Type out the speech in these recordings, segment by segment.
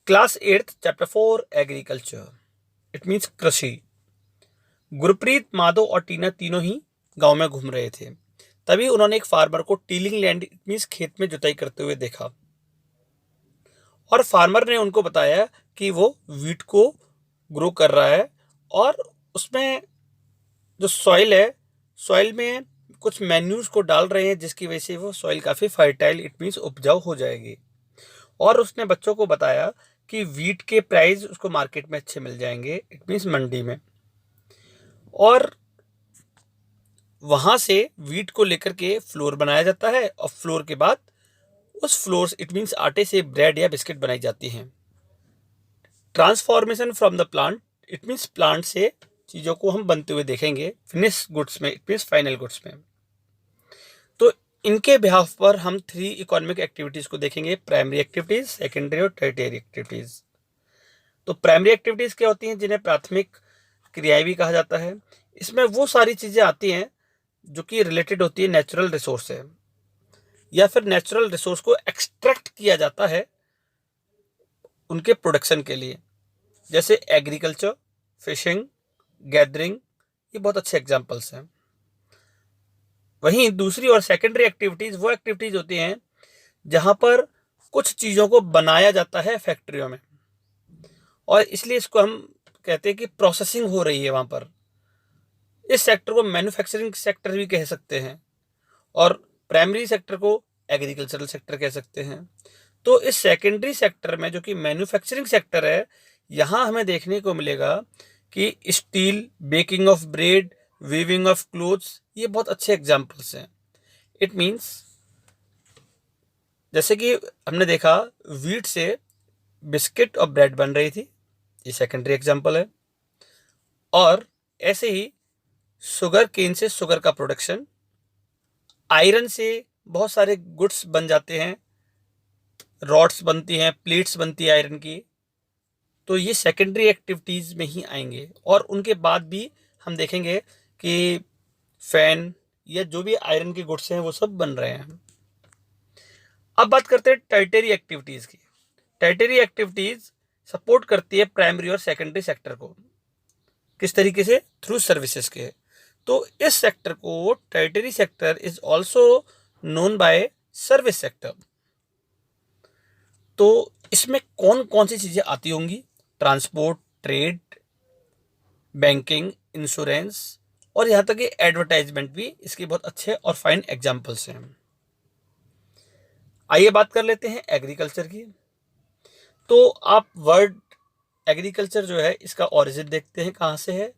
Class 8 chapter 4 agriculture it means कृषि। गुरप्रीत, माधव और टीना तीनों ही गांव में घूम रहे थे। तभी उन्होंने एक फार्मर को टीलिंग लैंड इट मीन्स खेत में जुताई करते हुए देखा और फार्मर ने उनको बताया कि वो वीट को ग्रो कर रहा है और उसमें जो सॉइल है, सॉइल में कुछ मैन्यूज को डाल रहे हैं जिसकी वजह से वो सॉइल काफ़ी फर्टाइल इट मीन्स उपजाऊ हो जाएगी। और उसने बच्चों को बताया कि वीट के प्राइस उसको मार्केट में अच्छे मिल जाएंगे इट मीन्स मंडी में। और वहाँ से वीट को लेकर के फ्लोर बनाया जाता है और फ्लोर के बाद उस फ्लोर इट मीन्स आटे से ब्रेड या बिस्किट बनाई जाती हैं। Transformation from the plant it means plant से चीज़ों को हम बनते हुए देखेंगे फिनिश गुड्स में इट मीन्स फाइनल गुड्स में। तो इनके बिहाफ पर हम 3 इकोनॉमिक एक्टिविटीज़ को देखेंगे, प्राइमरी एक्टिविटीज़, सेकेंडरी और टर्टियरी एक्टिविटीज़। तो प्राइमरी एक्टिविटीज़ क्या होती हैं, जिन्हें प्राथमिक क्रियाएं भी कहा जाता है। इसमें वो सारी चीज़ें आती हैं जो कि रिलेटेड होती है नेचुरल रिसोर्स से, या फिर नेचुरल रिसोर्स को एक्सट्रैक्ट किया जाता है उनके प्रोडक्शन के लिए, जैसे एग्रीकल्चर, फिशिंग, गैदरिंग, ये बहुत अच्छे एग्जाम्पल्स हैं। वहीं दूसरी और सेकेंडरी एक्टिविटीज़ वो एक्टिविटीज़ होती हैं जहाँ पर कुछ चीज़ों को बनाया जाता है फैक्ट्रियों में, और इसलिए इसको हम कहते हैं कि प्रोसेसिंग हो रही है वहाँ पर। इस सेक्टर को मैन्युफैक्चरिंग सेक्टर भी कह सकते हैं और प्राइमरी सेक्टर को एग्रीकल्चरल सेक्टर कह सकते हैं। तो इस सेकेंडरी सेक्टर में जो कि मैन्युफैक्चरिंग सेक्टर है, यहाँ हमें देखने को मिलेगा कि steel, baking of bread, weaving of clothes, ये बहुत अच्छे एग्जाम्पल्स हैं। इट मीन्स जैसे कि हमने देखा वीट से बिस्किट और ब्रेड बन रही थी, ये सेकेंडरी एग्जाम्पल है। और ऐसे ही शुगर केन से शुगर का प्रोडक्शन, आयरन से बहुत सारे गुड्स बन जाते हैं, रॉड्स बनती हैं, प्लेट्स बनती है आयरन की। तो ये सेकेंडरी एक्टिविटीज़ में ही आएंगे और उनके बाद भी हम देखेंगे कि फैन या जो भी आयरन के गुड्स हैं वो सब बन रहे हैं। अब बात करते हैं टर्टियरी एक्टिविटीज़ की। टर्टियरी एक्टिविटीज़ सपोर्ट करती है प्राइमरी और सेकेंडरी सेक्टर को। किस तरीके से? थ्रू सर्विसेज के। तो इस सेक्टर को tertiary sector is also known by service sector. तो इसमें कौन कौन सी चीज़ें आती होंगी? ट्रांसपोर्ट, ट्रेड, बैंकिंग, इंश्योरेंस और यहाँ तक कि एडवर्टाइजमेंट भी इसके बहुत अच्छे और फाइन एग्जाम्पल्स हैं। आइए बात कर लेते हैं एग्रीकल्चर की। तो आप वर्ड एग्रीकल्चर जो है इसका ओरिजिन देखते हैं कहाँ से है।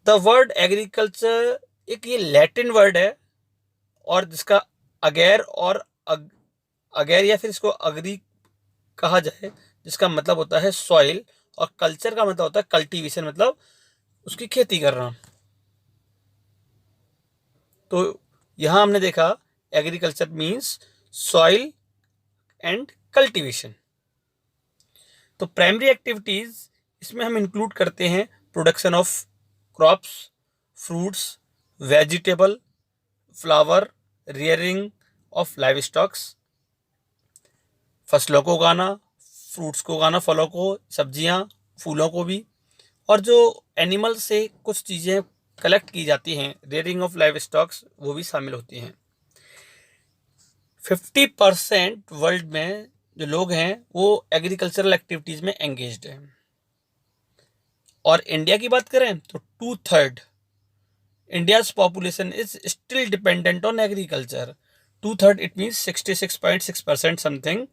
द वर्ड एग्रीकल्चर एक ये लैटिन वर्ड है और जिसका अगैर और अगैर या फिर इसको अग्री कहा जाए, जिसका मतलब होता है सॉइल, और कल्चर का मतलब होता है कल्टीवेशन, मतलब उसकी खेती करना। तो यहां हमने देखा agriculture means soil and cultivation. तो प्राइमरी एक्टिविटीज इसमें हम इंक्लूड करते हैं production of crops, fruits, vegetable, flower, rearing of live stocks, फसलों को उगाना, फ्रूट्स को उगाना, फलों को, सब्जियां, फूलों को भी, और जो एनिमल से कुछ चीज़ें कलेक्ट की जाती हैं, रेयरिंग ऑफ लाइव स्टॉक्स, वो भी शामिल होती हैं। 50% वर्ल्ड में जो लोग हैं वो एग्रीकल्चरल एक्टिविटीज़ में एंगेज्ड हैं। और इंडिया की बात करें तो 2/3 India's population is still dependent on agriculture. 2/3 it means 66.6% something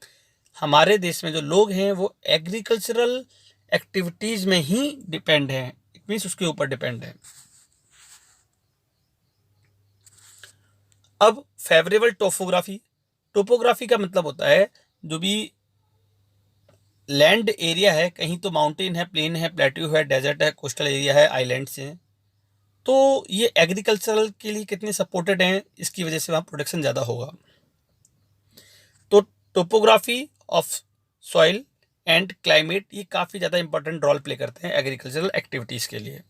हमारे देश में जो लोग हैं वो एग्रीकल्चरल एक्टिविटीज़ में ही डिपेंड हैं, इट मीन्स उसके ऊपर डिपेंड है। अब फेवरेबल टोपोग्राफी। टोपोग्राफी का मतलब होता है जो भी लैंड एरिया है, कहीं तो माउंटेन है, प्लेन है, प्लेट्यू है, डेजर्ट है, कोस्टल एरिया है, आइलैंड्स हैं, तो ये एग्रीकल्चरल के लिए कितने सपोर्टेड हैं, इसकी वजह से वहाँ प्रोडक्शन ज़्यादा होगा। तो topography of soil and climate ये काफ़ी ज़्यादा इंपॉर्टेंट रोल प्ले करते हैं एग्रीकल्चरल एक्टिविटीज़ के लिए।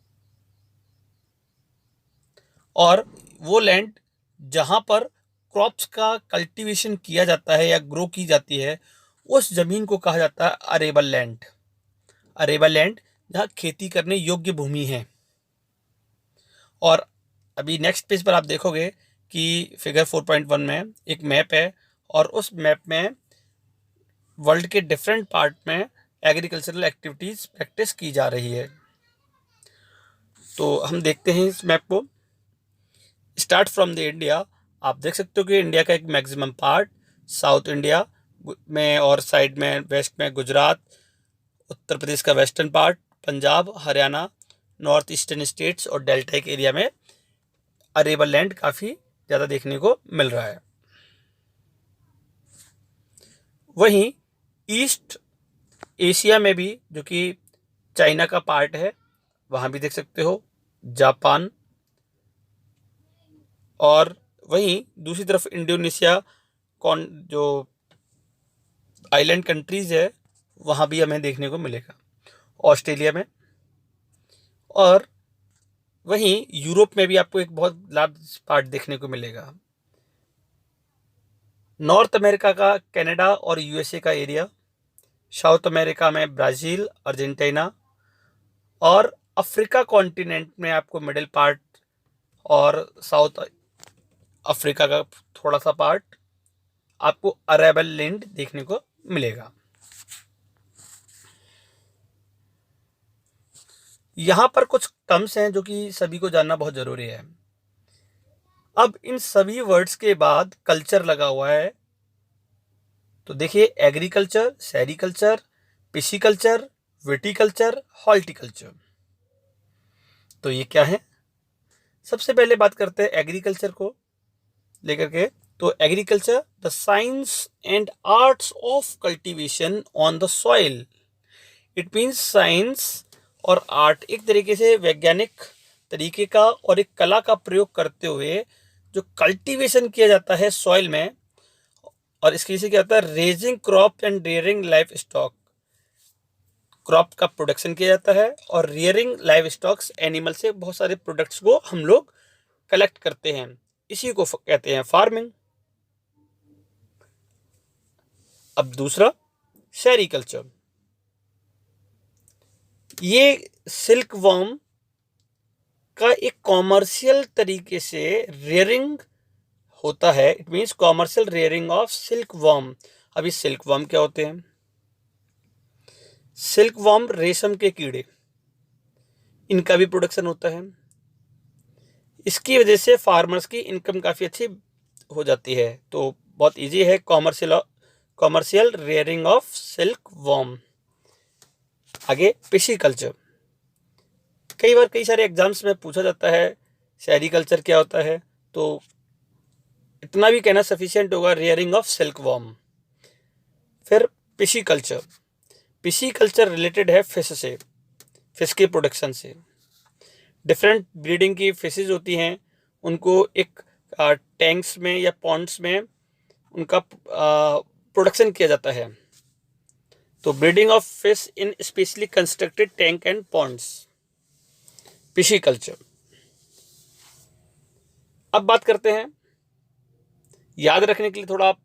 और वो लैंड जहाँ पर क्रॉप्स का कल्टीवेशन किया जाता है या ग्रो की जाती है, उस जमीन को कहा जाता है अरेबल लैंड। अरेबल लैंड जहाँ खेती करने योग्य भूमि है। और अभी नेक्स्ट पेज पर आप देखोगे कि फिगर 4.1 में एक मैप है, और उस मैप में वर्ल्ड के डिफरेंट पार्ट में एग्रीकल्चरल एक्टिविटीज प्रैक्टिस की जा रही है। तो हम देखते हैं इस मैप को। स्टार्ट फ्रॉम द इंडिया, आप देख सकते हो कि इंडिया का एक मैक्सिमम पार्ट साउथ इंडिया में, और साइड में वेस्ट में गुजरात, उत्तर प्रदेश का western part, Punjab, Haryana, north eastern states और डेल्टा के एरिया में अरेबल लैंड काफ़ी ज़्यादा देखने को मिल रहा है। वहीं ईस्ट एशिया में भी, जो कि चाइना का पार्ट है, वहाँ भी देख सकते हो, जापान, और वहीं दूसरी तरफ इंडोनेशिया कौन जो आइलैंड कंट्रीज है वहाँ भी हमें देखने को मिलेगा, ऑस्ट्रेलिया में। और वहीं यूरोप में भी आपको एक बहुत लार्ज पार्ट देखने को मिलेगा। नॉर्थ अमेरिका का कनाडा और यूएसए का एरिया, साउथ अमेरिका में ब्राज़ील, अर्जेंटीना, और अफ्रीका कॉन्टिनेंट में आपको मिडिल पार्ट और साउथ अफ्रीका का थोड़ा सा पार्ट आपको अरेबल लैंड देखने को मिलेगा। यहाँ पर कुछ टर्म्स हैं जो कि सभी को जानना बहुत ज़रूरी है। अब इन सभी वर्ड्स के बाद कल्चर लगा हुआ है, तो देखिए एग्रीकल्चर, सेरिकल्चर, पिशिकल्चर, विटिकल्चर, हॉर्टिकल्चर। तो ये क्या है? सबसे पहले बात करते हैं एग्रीकल्चर को लेकर के। तो agriculture, the science and arts of cultivation on the soil. It means science और आर्ट, एक तरीके से वैज्ञानिक तरीके का और एक कला का प्रयोग करते हुए जो कल्टीवेशन किया जाता है सॉइल में, और इसके से क्या होता है, raising crop and rearing life stock. Crop का प्रोडक्शन किया जाता है और रियरिंग लाइव स्टॉक्स, एनिमल से बहुत सारे प्रोडक्ट्स को हम लोग कलेक्ट करते हैं, इसी को कहते हैं फार्मिंग। अब दूसरा सेरिकल्चर, ये सिल्क वर्म का एक कॉमर्शियल तरीके से रेयरिंग होता है। It means commercial rearing of silk worm. अभी सिल्क वर्म क्या होते हैं? सिल्क वर्म रेशम के कीड़े, इनका भी प्रोडक्शन होता है। इसकी वजह से फार्मर्स की इनकम काफ़ी अच्छी हो जाती है। तो बहुत इजी है commercial rearing of silk worm. आगे पिशिकल्चर, कई सारे एग्जाम्स में पूछा जाता है सेरिकल्चर क्या होता है, तो इतना भी कहना सफिशिएंट होगा, रेयरिंग ऑफ सिल्क वर्म। फिर पिशिकल्चर, पिशिकल्चर रिलेटेड है फिश से, फिश के प्रोडक्शन से। डिफरेंट ब्रीडिंग की फिशेज होती हैं, उनको एक टैंक्स में या पॉन्ड्स में उनका प्रोडक्शन किया जाता है। तो breeding of fish in specially constructed tank and ponds, pisciculture. अब बात करते हैं, याद रखने के लिए थोड़ा आप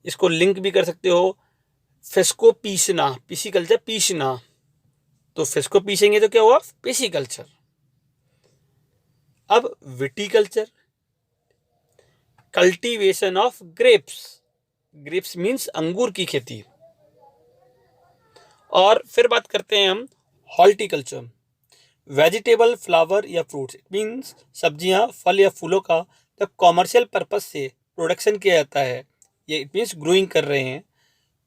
इसको लिंक भी कर सकते हो, फिश को पीसना, पिशिकल्चर पीसना। तो फिश को पीसेंगे तो क्या हुआ? पिशिकल्चर। अब viticulture, cultivation of grapes, grapes means अंगूर की खेती। और फिर बात करते हैं हम हॉर्टिकल्चर, वेजिटेबल, फ्लावर या फ्रूट्स। इट मीन्स सब्जियां, फल या फूलों का जब कॉमर्शियल पर्पस से प्रोडक्शन किया जाता है, ये इट मीन्स ग्रोइंग कर रहे हैं,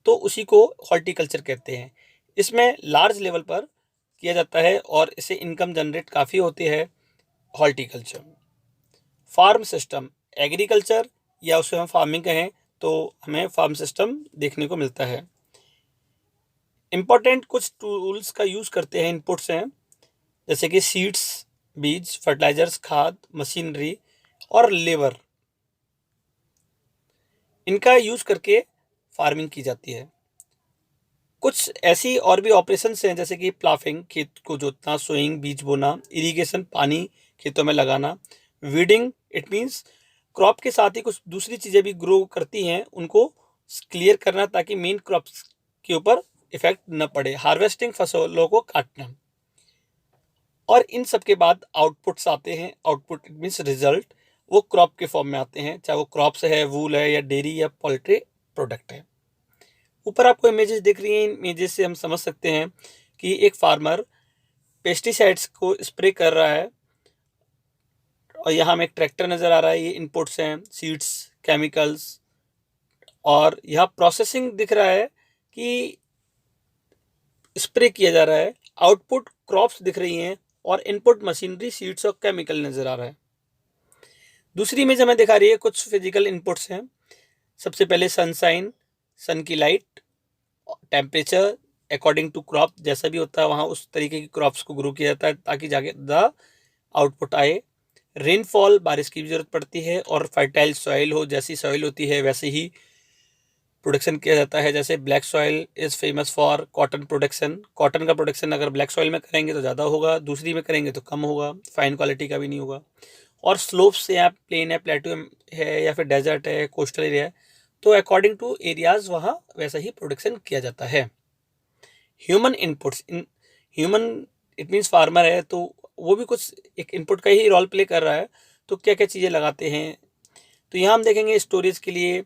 तो उसी को हॉर्टिकल्चर कहते हैं। इसमें लार्ज लेवल पर किया जाता है और इससे इनकम जनरेट काफ़ी होती है। हॉर्टिकल्चर। फार्म सिस्टम, एग्रीकल्चर या उसे हम फार्मिंग कहें तो हमें फार्म सिस्टम देखने को मिलता है। इम्पोर्टेंट कुछ टूल्स का यूज़ करते हैं, इनपुट्स हैं, जैसे कि सीड्स, बीज, फर्टिलाइजर्स, खाद, मशीनरी और लेबर। इनका यूज़ करके फार्मिंग की जाती है। कुछ ऐसी और भी ऑपरेशंस हैं, जैसे कि प्लाफिंग, खेत को जोतना, सोइंग, बीज बोना, इरिगेशन, पानी खेतों में लगाना, वीडिंग, इट मीन्स क्रॉप के साथ ही कुछ दूसरी चीज़ें भी ग्रो करती हैं, उनको क्लियर करना ताकि मेन क्रॉप्स के ऊपर इफेक्ट न पड़े, हार्वेस्टिंग फसलों को काटना, और इन सब के बाद आउटपुट्स आते हैं। आउटपुट मीन्स रिजल्ट, वो क्रॉप के फॉर्म में आते हैं, चाहे वो क्रॉप्स है, वूल है, या डेयरी या पोल्ट्री प्रोडक्ट है। ऊपर आपको इमेजेस दिख रही हैं, इमेजेस से हम समझ सकते हैं कि एक फार्मर पेस्टिसाइड्स को स्प्रे कर रहा है, और यहाँ हमें एक ट्रैक्टर नज़र आ रहा है। ये इनपुट्स हैं, सीड्स, केमिकल्स, और यहाँ प्रोसेसिंग दिख रहा है कि स्प्रे किया जा रहा है। आउटपुट क्रॉप्स दिख रही हैं, और इनपुट मशीनरी, सीड्स और केमिकल नज़र आ रहा है। दूसरी इमेज हमें दिखा रही है कुछ फिजिकल इनपुट्स हैं। सबसे पहले सनशाइन, सन की light, temperature according to crop, जैसा भी होता है वहाँ उस तरीके की क्रॉप्स को ग्रो किया जाता है ताकि ज़्यादा आउटपुट आए। रेनफॉल, बारिश की भी ज़रूरत पड़ती है, और फर्टाइल सॉइल हो, जैसी सॉइल होती है वैसे ही प्रोडक्शन किया जाता है। जैसे black soil is famous for cotton production. Cotton का प्रोडक्शन अगर ब्लैक सॉइल में करेंगे तो ज़्यादा होगा, दूसरी में करेंगे तो कम होगा, फाइन क्वालिटी का भी नहीं होगा। और स्लोप्स या प्लेन है, प्लेटू है, या फिर डेजर्ट है, कोस्टल एरिया है, तो अकॉर्डिंग टू एरियाज वहाँ वैसा ही प्रोडक्शन किया जाता है। Human inputs, human it means farmer है, तो वो भी कुछ एक इनपुट का ही रोल प्ले कर रहा है। तो क्या क्या चीज़ें लगाते हैं, तो यहाँ हम देखेंगे स्टोरेज के लिए,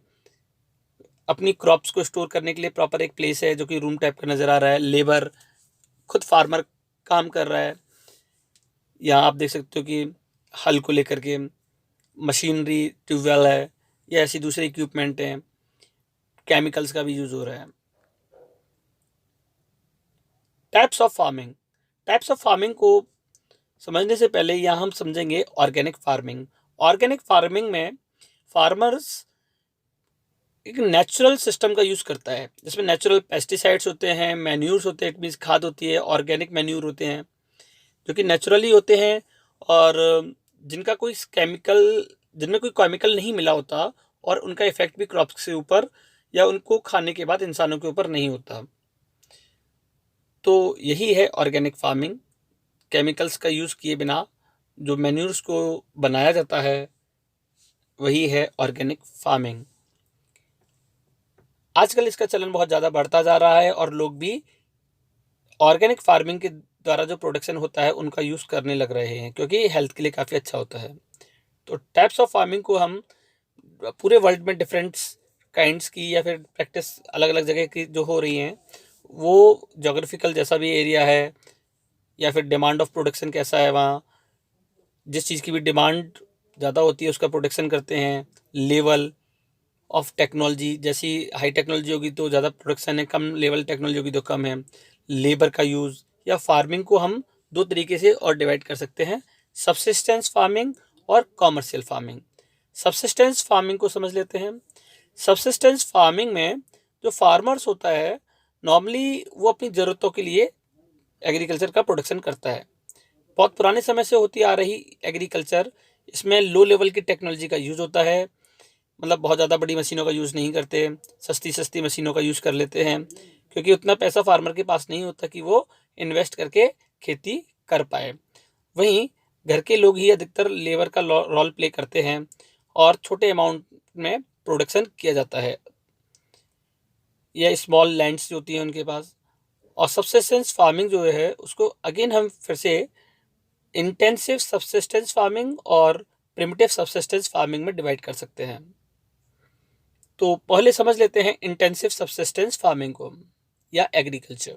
अपनी क्रॉप्स को स्टोर करने के लिए प्रॉपर एक प्लेस है जो कि रूम टाइप का नज़र आ रहा है। लेबर, खुद फार्मर काम कर रहा है। यहाँ आप देख सकते हो कि हल को लेकर के मशीनरी, ट्यूबवेल है, या ऐसी दूसरे इक्विपमेंट हैं, केमिकल्स का भी यूज़ हो रहा है। Types of farming, types of farming को समझने से पहले यहाँ हम समझेंगे ऑर्गेनिक फार्मिंग। ऑर्गेनिक फार्मिंग में फार्मर्स एक नेचुरल सिस्टम का यूज़ करता है, जिसमें नेचुरल पेस्टिसाइड्स होते हैं, मैन्यूर्स होते हैं, इट मीन्स खाद होती है, ऑर्गेनिक मैन्यूर होते हैं जो कि नेचुरली होते हैं, और जिनका कोई केमिकल, जिनमें कोई केमिकल नहीं मिला होता, और उनका इफेक्ट भी क्रॉप्स के ऊपर या उनको खाने के बाद इंसानों के ऊपर नहीं होता। तो यही है ऑर्गेनिक फार्मिंग। केमिकल्स का यूज़ किए बिना जो मैन्यूर्स को बनाया जाता है वही है ऑर्गेनिक फार्मिंग। आजकल इसका चलन बहुत ज़्यादा बढ़ता जा रहा है, और लोग भी ऑर्गेनिक फार्मिंग के द्वारा जो प्रोडक्शन होता है उनका यूज़ करने लग रहे हैं, क्योंकि हेल्थ के लिए काफ़ी अच्छा होता है। तो टाइप्स ऑफ फार्मिंग को हम पूरे वर्ल्ड में डिफरेंट काइंड्स की या फिर प्रैक्टिस अलग अलग जगह की जो हो रही हैं, वो जोग्राफिकल जैसा भी एरिया है, या फिर डिमांड ऑफ प्रोडक्शन कैसा है वहाँ, जिस चीज़ की भी डिमांड ज़्यादा होती है उसका प्रोडक्शन करते हैं। लेवल ऑफ टेक्नोलॉजी, जैसी हाई टेक्नोलॉजी होगी तो ज़्यादा प्रोडक्शन है, कम लेवल टेक्नोलॉजी होगी तो कम है। लेबर का यूज़, या फार्मिंग को हम दो तरीके से और डिवाइड कर सकते हैं, सबसिस्टेंस फार्मिंग और कॉमर्शियल फार्मिंग। सबसिस्टेंस फार्मिंग को समझ लेते हैं। सबसिस्टेंस फार्मिंग में जो फार्मर्स होता है, नॉर्मली वो अपनी ज़रूरतों के लिए एग्रीकल्चर का प्रोडक्शन करता है। बहुत पुराने समय से होती आ रही एग्रीकल्चर, इसमें लो लेवल की टेक्नोलॉजी का यूज़ होता है, मतलब बहुत ज़्यादा बड़ी मशीनों का यूज़ नहीं करते, सस्ती सस्ती मशीनों का यूज़ कर लेते हैं, क्योंकि उतना पैसा फार्मर के पास नहीं होता कि वो इन्वेस्ट करके खेती कर पाए। वहीं घर के लोग ही अधिकतर लेबर का रोल प्ले करते हैं, और छोटे अमाउंट में प्रोडक्शन किया जाता है, या स्मॉल लैंड्स जो होती हैं उनके पास। और सबसिस्टेंस फार्मिंग जो है उसको अगेन हम फिर से इंटेंसिव सबसिस्टेंस फार्मिंग और प्रिमिटिव सबसिस्टेंस फार्मिंग में डिवाइड कर सकते हैं। तो पहले समझ लेते हैं इंटेंसिव सबसिस्टेंस फार्मिंग को, या एग्रीकल्चर।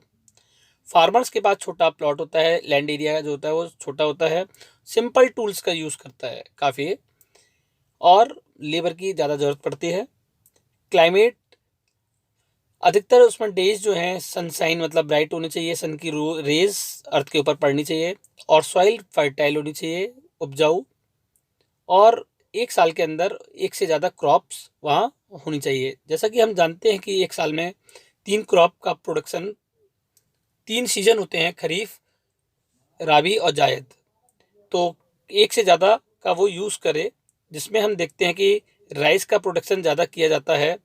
फार्मर्स के पास छोटा प्लॉट होता है, लैंड एरिया जो होता है वो छोटा होता है, सिंपल टूल्स का यूज़ करता है काफ़ी, और लेबर की ज़्यादा ज़रूरत पड़ती है। क्लाइमेट, अधिकतर उसमें डेज जो हैं सनशाइन मतलब ब्राइट होनी चाहिए, सन की रेज अर्थ के ऊपर पड़नी चाहिए, और सॉइल फर्टाइल होनी चाहिए, उपजाऊ, और एक साल के अंदर एक से ज़्यादा क्रॉप्स वहाँ होनी चाहिए। जैसा कि हम जानते हैं कि एक साल में 3 क्रॉप का प्रोडक्शन, 3 सीजन होते हैं, खरीफ, राबी और जायद। तो एक से ज़्यादा का वो यूज़ करे, जिसमें हम देखते हैं कि राइस का प्रोडक्शन ज़्यादा किया जाता है।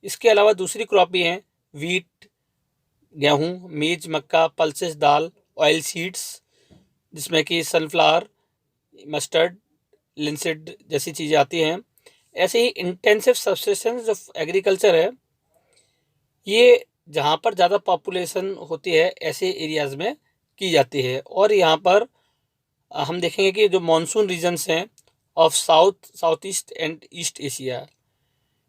इसके अलावा दूसरी क्रॉप भी हैं, वीट, गेहूँ, मेज, मक्का, पल्सेस, दाल, ऑयल सीड्स, जिसमें कि सनफ्लावर, मस्टर्ड, लिंसिड जैसी चीज़ें आती हैं। ऐसे ही इंटेंसिव सबसिस्टेंस जो एग्रीकल्चर है ये जहाँ पर ज़्यादा पॉपुलेशन होती है ऐसे एरियाज़ में की जाती है। और यहाँ पर हम देखेंगे कि जो मॉनसून रीजन्स हैं of south east and east Asia,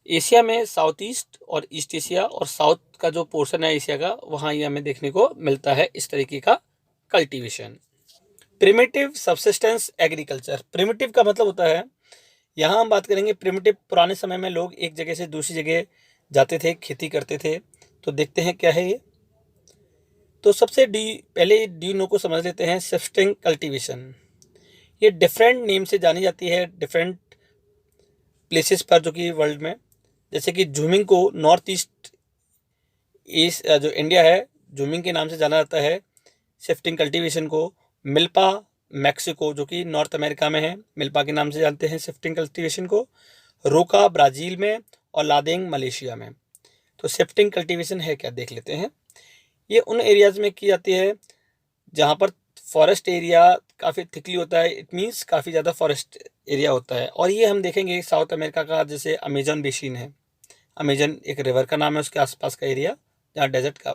Asia में साउथ ईस्ट और ईस्ट एशिया और साउथ का जो पोर्शन है एशिया का, वहाँ ये हमें देखने को मिलता है इस तरीके का cultivation. Primitive subsistence agriculture, primitive का मतलब होता है, यहाँ हम बात करेंगे प्रिमिटिव, पुराने समय में लोग एक जगह से दूसरी जगह जाते थे, खेती करते थे। तो देखते हैं क्या है ये। तो सबसे पहले डी नो को समझ लेते हैं। शिफ्टिंग कल्टीवेशन, ये डिफरेंट नेम से जानी जाती है डिफरेंट प्लेसेस पर जो कि वर्ल्ड में। जैसे कि जूमिंग को नॉर्थ ईस्ट जो इंडिया है, जूमिंग के नाम से जाना जाता है। शिफ्टिंग कल्टीवेशन को मिल्पा मैक्सिको जो कि नॉर्थ अमेरिका में है, मिल्पा के नाम से जानते हैं शिफ्टिंग कल्टीवेशन को। रोका ब्राज़ील में और लादेंग मलेशिया में। तो शिफ्टिंग कल्टीवेशन है क्या, देख लेते हैं। ये उन एरियाज़ में की जाती है जहाँ पर फॉरेस्ट एरिया काफ़ी थिकली होता है, इट मीन्स काफ़ी ज़्यादा फॉरेस्ट एरिया होता है। और ये हम देखेंगे साउथ अमेरिका का, जैसे अमेजन बेसिन है, अमेजन एक रिवर का नाम है, उसके आसपास का एरिया जहाँ डेजर्ट का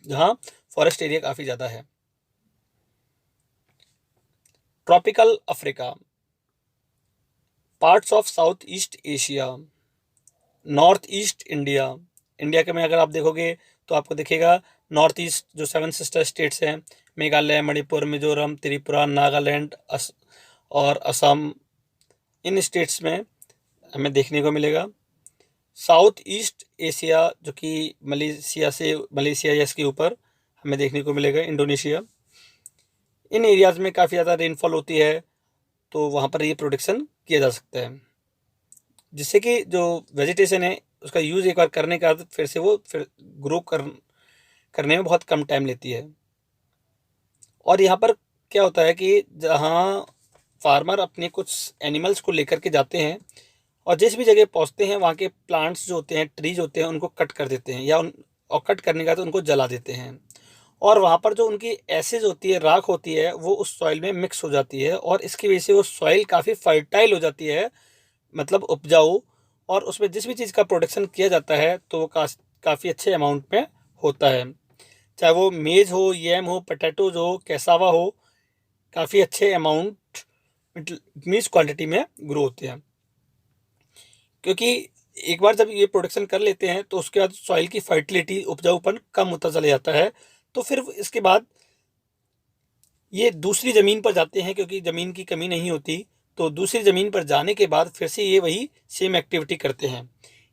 जहाँ फॉरेस्ट एरिया काफ़ी ज़्यादा है। Tropical Africa, parts of south east Asia, north east India. India के में अगर आप देखोगे तो आपको दिखेगा नॉर्थ ईस्ट जो 7 सिस्टर स्टेट्स हैं, मेघालय, मणिपुर, मिजोरम, त्रिपुरा, नागालैंड और असम, इन स्टेट्स में हमें देखने को मिलेगा। साउथ ईस्ट एशिया जो कि मलेशिया या इसके ऊपर हमें देखने को मिलेगा, इंडोनेशिया। इन एरियाज़ में काफ़ी ज़्यादा रेनफॉल होती है, तो वहाँ पर ये प्रोडक्शन किया जा सकता है, जिससे कि जो वेजिटेशन है उसका यूज़ एक बार करने के बाद फिर ग्रो करने में बहुत कम टाइम लेती है। और यहाँ पर क्या होता है कि जहाँ फार्मर अपने कुछ एनिमल्स को लेकर के जाते हैं और जिस भी जगह पहुँचते हैं वहाँ के प्लांट्स जो होते हैं, ट्रीज होते हैं, उनको कट कर देते हैं और कट करने के बाद उनको जला देते हैं। और वहाँ पर जो उनकी एसिड होती है, राख होती है, वो उस सॉइल में मिक्स हो जाती है और इसकी वजह से वो सॉइल काफ़ी फर्टाइल हो जाती है, मतलब उपजाऊ। और उसमें जिस भी चीज़ का प्रोडक्शन किया जाता है तो वो काफ़ी अच्छे अमाउंट में होता है, चाहे वो मेज हो, येम हो, पोटैटोज हो, कैसावा हो, काफ़ी अच्छे अमाउंट मीन्स क्वांटिटी में ग्रो होते हैं। क्योंकि एक बार जब ये प्रोडक्शन कर लेते हैं तो उसके बाद सॉइल की फर्टिलिटी, उपजाऊपन कम होता चला जाता है। तो फिर इसके बाद ये दूसरी ज़मीन पर जाते हैं, क्योंकि ज़मीन की कमी नहीं होती, तो दूसरी ज़मीन पर जाने के बाद फिर से ये वही सेम एक्टिविटी करते हैं।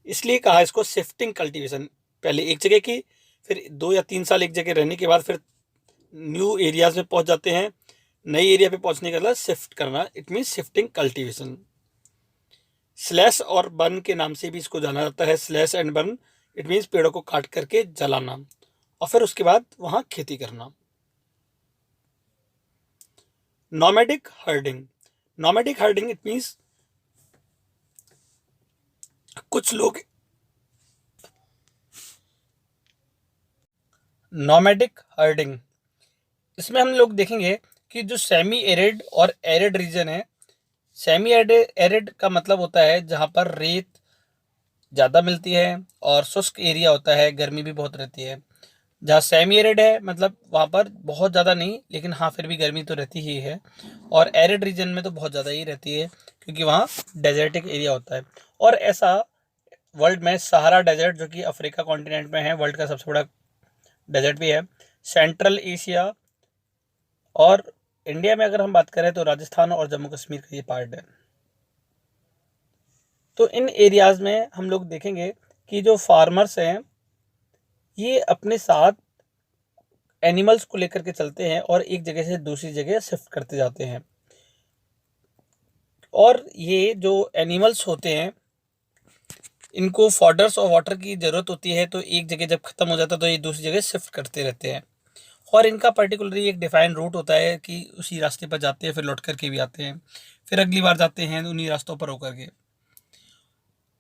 इसलिए कहा इसको शिफ्टिंग कल्टीवेशन। पहले एक जगह की, फिर 2 या 3 साल एक जगह रहने के बाद फिर न्यू एरियाज़ में पहुंच जाते हैं। नई एरिया पे पहुंचने के बाद शिफ्ट करना, it means shifting cultivation. Slash और बर्न के नाम से भी इसको जाना जाता है। Slash and burn, it means पेड़ों को काट करके जलाना और फिर उसके बाद वहाँ खेती करना। नॉमैडिक हर्डिंग, नॉमैडिक हर्डिंग इट मीन्स कुछ लोग, नॉमैडिक हर्डिंग इसमें हम लोग देखेंगे कि जो सेमी एरिड और एरिड रीजन है, सेमी एरिड का मतलब होता है जहाँ पर रेत ज़्यादा मिलती है और शुष्क एरिया होता है, गर्मी भी बहुत रहती है। जहाँ सेमी एरिड है मतलब वहाँ पर बहुत ज़्यादा नहीं, लेकिन हाँ फिर भी गर्मी तो रहती ही है। और एरिड रीजन में तो बहुत ज़्यादा ही रहती है, क्योंकि वहाँ डेजर्टिक एरिया होता है। और ऐसा वर्ल्ड में सहारा डेजर्ट जो कि अफ्रीका कॉन्टिनेंट में है, वर्ल्ड का सबसे बड़ा डेजर्ट भी है। सेंट्रल एशिया और इंडिया में अगर हम बात करें तो राजस्थान और जम्मू कश्मीर का ये पार्ट है। तो इन एरियाज़ में हम लोग देखेंगे कि जो फार्मर्स हैं ये अपने साथ एनिमल्स को लेकर के चलते हैं और एक जगह से दूसरी जगह शिफ्ट करते जाते हैं। और ये जो एनिमल्स होते हैं इनको फॉडर्स और वाटर की ज़रूरत होती है, तो एक जगह जब ख़त्म हो जाता है तो ये दूसरी जगह शिफ्ट करते रहते हैं। और इनका पर्टिकुलरली एक डिफाइंड रूट होता है कि उसी रास्ते पर जाते हैं, फिर लौट करके भी आते हैं, फिर अगली बार जाते हैं उन्हीं रास्तों पर होकर के।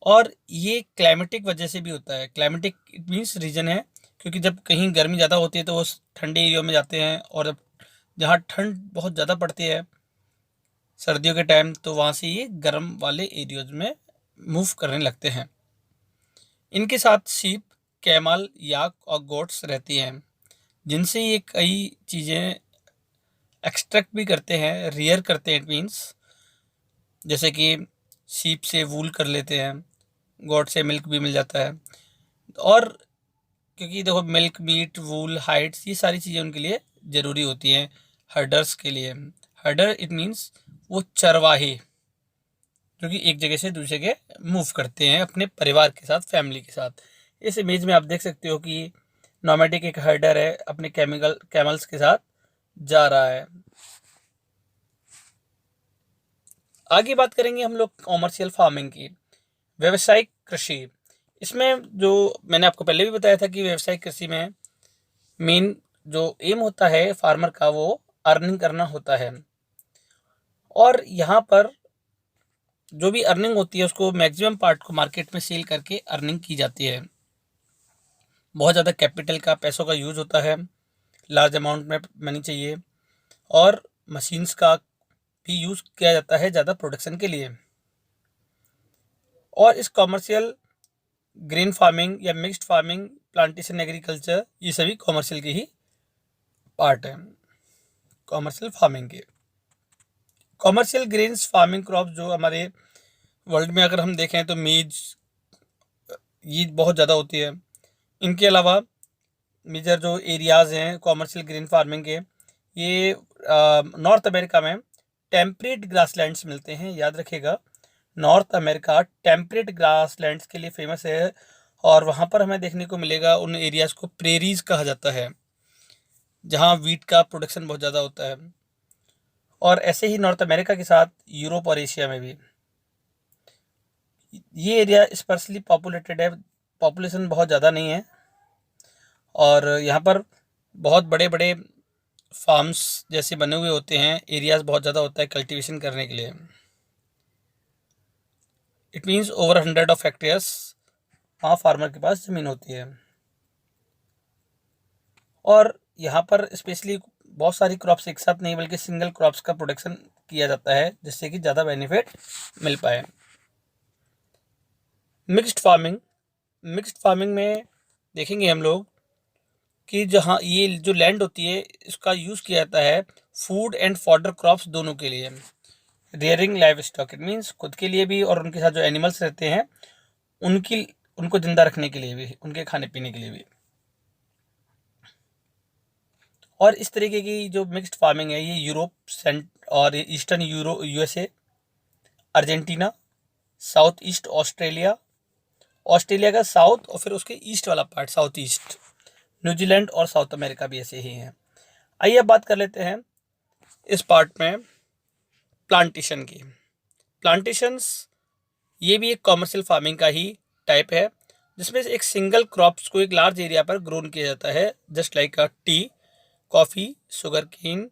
और ये क्लाइमेटिक वजह से भी होता है। क्लाइमेटिक इट मीन्स रीजन है, क्योंकि जब कहीं गर्मी ज़्यादा होती है तो वो ठंडे एरिया में जाते हैं, और जब जहाँ ठंड बहुत ज़्यादा पड़ती है सर्दियों के टाइम, तो वहाँ से ये गर्म वाले एरियाज में मूव करने लगते हैं। इनके साथ शीप, कैमल, याक और गोट्स रहती हैं, जिनसे ये कई चीज़ें एक्सट्रैक्ट भी करते हैं, रियर करते हैं। इट मीन्स जैसे कि सीप से वूल कर लेते हैं, गोट से मिल्क भी मिल जाता है। और क्योंकि देखो मिल्क, मीट, वूल, हाइड्स, ये सारी चीज़ें उनके लिए ज़रूरी होती हैं हर्डर्स के लिए। हर्डर इट मीन्स वो चरवाहे जो कि एक जगह से दूसरी जगह मूव करते हैं अपने परिवार के साथ, फैमिली के साथ। इस इमेज में आप देख सकते हो कि नोमैडिक एक हर्डर है, अपने कैमल्स के साथ जा रहा है। आगे बात करेंगे हम लोग कॉमर्शियल फार्मिंग की, व्यावसायिक कृषि। इसमें जो मैंने आपको पहले भी बताया था कि व्यावसायिक कृषि में मेन जो एम होता है फार्मर का, वो अर्निंग करना होता है। और यहाँ पर जो भी अर्निंग होती है उसको मैक्सिमम पार्ट को मार्केट में सेल करके अर्निंग की जाती है। बहुत ज़्यादा कैपिटल का, पैसों का यूज होता है, लार्ज अमाउंट में मनी चाहिए, और मशीन्स का भी यूज़ किया जाता है ज़्यादा प्रोडक्शन के लिए। और इस कॉमर्शियल ग्रीन फार्मिंग या मिक्स्ड फार्मिंग, प्लांटेशन एग्रीकल्चर, ये सभी कॉमर्शियल के ही पार्ट हैं कॉमर्शियल फार्मिंग के। कॉमर्शियल ग्रेन्स फार्मिंग क्रॉप जो हमारे वर्ल्ड में अगर हम देखें तो मेज, ये बहुत ज़्यादा होती है। इनके अलावा मेजर जो एरियाज़ हैं कॉमर्शियल ग्रीन फार्मिंग के, ये नॉर्थ अमेरिका में टेम्परेट ग्रासलैंड्स मिलते हैं। याद रखिएगा, नॉर्थ अमेरिका टेम्परेट ग्रासलैंड्स के लिए फेमस है, और वहाँ पर हमें देखने को मिलेगा उन एरियाज़ को प्रेरीज कहा जाता है, जहाँ वीट का प्रोडक्शन बहुत ज़्यादा होता है। और ऐसे ही नॉर्थ अमेरिका के साथ यूरोप और एशिया में भी ये एरिया स्पर्सली पॉपुलेटेड है, पॉपुलेशन बहुत ज़्यादा नहीं है, और यहाँ पर बहुत बड़े बड़े फार्म्स जैसे बने हुए होते हैं, एरियाज़ बहुत ज़्यादा होता है कल्टीवेशन करने के लिए। It means over 100 of hectares वहाँ फार्मर के पास ज़मीन होती है। और यहाँ पर स्पेशली बहुत सारी क्रॉप्स एक साथ नहीं बल्कि सिंगल क्रॉप्स का प्रोडक्शन किया जाता है, जिससे कि ज़्यादा बेनिफिट मिल पाए। मिक्स्ड फार्मिंग में देखेंगे हम लोग कि जहाँ ये जो लैंड होती है इसका यूज़ किया जाता है फूड एंड फॉडर क्रॉप्स दोनों के लिए। Rearing live stock, it means खुद के लिए भी और उनके साथ जो एनिमल्स रहते हैं उनको जिंदा रखने के लिए भी, उनके खाने पीने के लिए भी। और इस तरीके की जो मिक्स्ड फार्मिंग है ये यूरोप और eastern USA, Argentina, south east Australia का साउथ और फिर उसके ईस्ट वाला पार्ट साउथ ईस्ट, न्यूजीलैंड और साउथ अमेरिका भी ऐसे ही हैं। आइए अब बात कर लेते हैं इस पार्ट में प्लांटेशन की। प्लांटेशंस ये भी एक कॉमर्शियल फार्मिंग का ही टाइप है, जिसमें से एक सिंगल क्रॉप्स को एक लार्ज एरिया पर ग्रोन किया जाता है, just like a tea, coffee, sugar cane.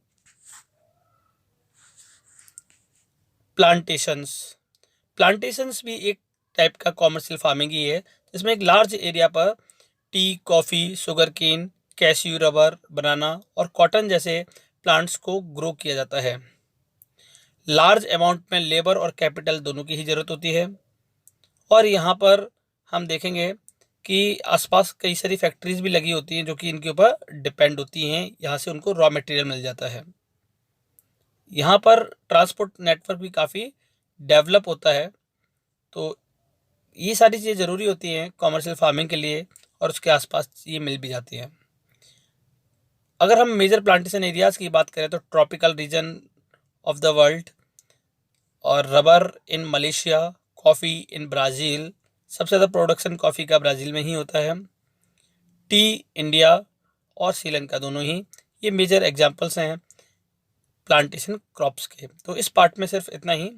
Plantations भी एक टाइप का कॉमर्शियल फार्मिंग ही है, जिसमें एक लार्ज एरिया पर tea, coffee, sugar cane, cashew, rubber, banana और कॉटन जैसे प्लांट्स को ग्रो किया जाता है। लार्ज अमाउंट में लेबर और कैपिटल दोनों की ही ज़रूरत होती है। और यहाँ पर हम देखेंगे कि आसपास कई सारी फैक्ट्रीज भी लगी होती हैं जो कि इनके ऊपर डिपेंड होती हैं, यहाँ से उनको रॉ मटेरियल मिल जाता है। यहाँ पर ट्रांसपोर्ट नेटवर्क भी काफ़ी डेवलप होता है। तो ये सारी चीज़ें ज़रूरी होती हैं कॉमर्शियल फार्मिंग के लिए, और उसके आसपास ये मिल भी जाती हैं। अगर हम मेजर प्लांटेशन एरियाज़ की बात करें तो tropical region of the world, और rubber in Malaysia, coffee in Brazil, सबसे ज़्यादा प्रोडक्शन कॉफ़ी का ब्राज़ील में ही होता है। टी इंडिया और श्रीलंका दोनों ही, ये मेजर एग्जांपल्स हैं प्लांटेशन क्रॉप्स के। तो इस पार्ट में सिर्फ इतना ही।